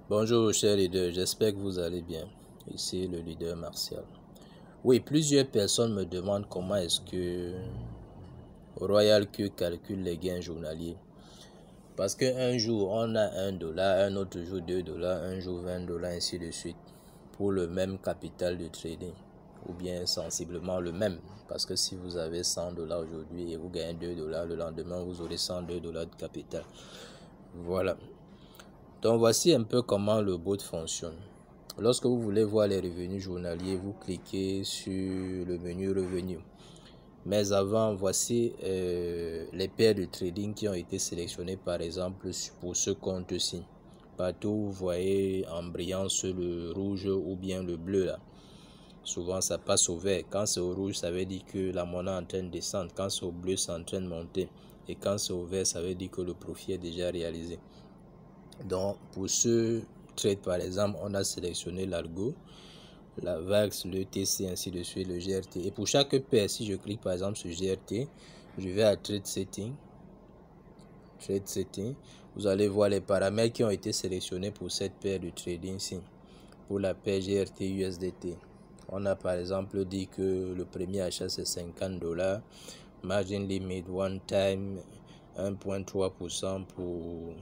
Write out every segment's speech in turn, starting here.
Bonjour chers leaders, j'espère que vous allez bien. Ici le leader Martial. Oui, plusieurs personnes me demandent comment est-ce que Royal Q calcule les gains journaliers. Parce qu'un jour on a $1, un autre jour $2, un jour $20, ainsi de suite. Pour le même capital de trading. Ou bien sensiblement le même. Parce que si vous avez $100 aujourd'hui et vous gagnez $2, le lendemain vous aurez $102 de capital. Voilà. Donc voici un peu comment le bot fonctionne. Lorsque vous voulez voir les revenus journaliers, vous cliquez sur le menu revenus. Mais avant, voici les paires de trading qui ont été sélectionnées par exemple pour ce compte-ci. Partout vous voyez en brillance le rouge ou bien le bleu là. Souvent ça passe au vert. Quand c'est au rouge, ça veut dire que la monnaie est en train de descendre. Quand c'est au bleu, c'est en train de monter. Et quand c'est au vert, ça veut dire que le profit est déjà réalisé. Donc pour ce trade par exemple, on a sélectionné l'algo, la VAX, le TC, ainsi de suite, le GRT. Et pour chaque paire, si je clique par exemple sur GRT, je vais à Trade Setting. Vous allez voir les paramètres qui ont été sélectionnés pour cette paire de trading ici. Pour la paire GRT USDT, on a par exemple dit que le premier achat c'est $50, margin limit one time 1.3% pour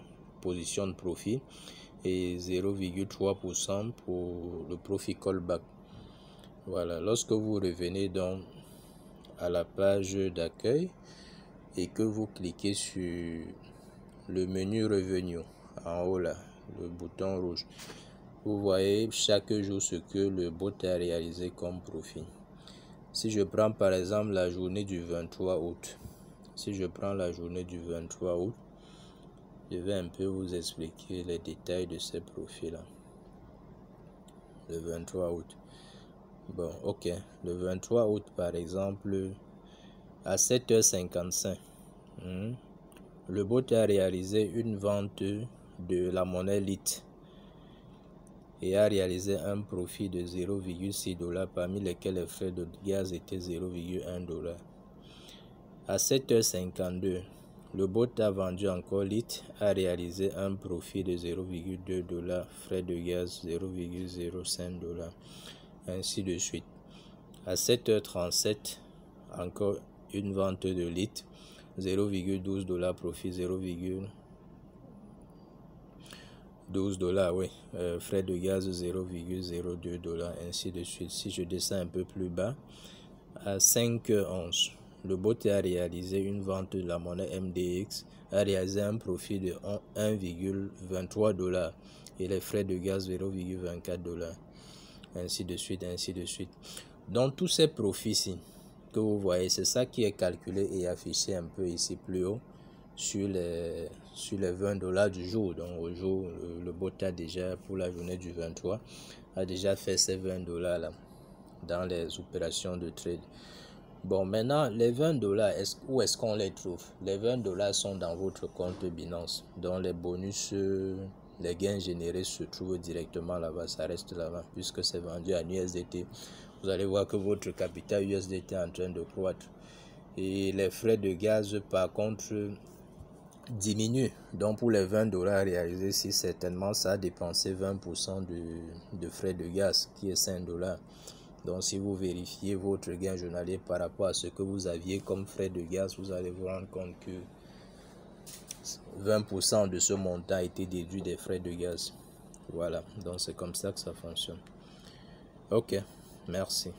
position de profit et 0,3% pour le profit callback. Voilà, lorsque vous revenez donc à la page d'accueil et que vous cliquez sur le menu revenu en haut là, le bouton rouge, vous voyez chaque jour ce que le bot a réalisé comme profit. Si je prends par exemple la journée du 23 août, je vais un peu vous expliquer les détails de ces profils là. Le 23 août. Bon, ok. Le 23 août, par exemple, à 7h55, le bot a réalisé une vente de la monnaie LIT et a réalisé un profit de 0,6$, parmi lesquels les frais de gaz étaient 0,1$. À 7h52, le bot a vendu encore LIT, a réalisé un profit de 0,2$, frais de gaz 0,05$, ainsi de suite. À 7h37, encore une vente de LIT, 0,12$, profit 0,12$, oui, frais de gaz 0,02$, ainsi de suite. Si je descends un peu plus bas, à 5h11, le bot a réalisé une vente de la monnaie MDX, a réalisé un profit de 1,23$ et les frais de gaz 0,24$, ainsi de suite, ainsi de suite. Donc tous ces profits-ci que vous voyez, c'est ça qui est calculé et affiché un peu ici plus haut sur les $20 du jour. Donc au jour, le bot a déjà, pour la journée du 23, a déjà fait ces $20 là dans les opérations de trade. Bon, maintenant les $20, où est-ce qu'on les trouve? Les $20 sont dans votre compte Binance, dont les bonus, les gains générés se trouvent directement là-bas, ça reste là-bas puisque c'est vendu en USDT. Vous allez voir que votre capital USDT est en train de croître et les frais de gaz par contre diminuent. Donc pour les $20 réalisés, si certainement ça a dépensé 20% de frais de gaz qui est $5. Donc si vous vérifiez votre gain journalier par rapport à ce que vous aviez comme frais de gaz, vous allez vous rendre compte que 20% de ce montant a été déduit des frais de gaz. Voilà, donc c'est comme ça que ça fonctionne. Ok, merci.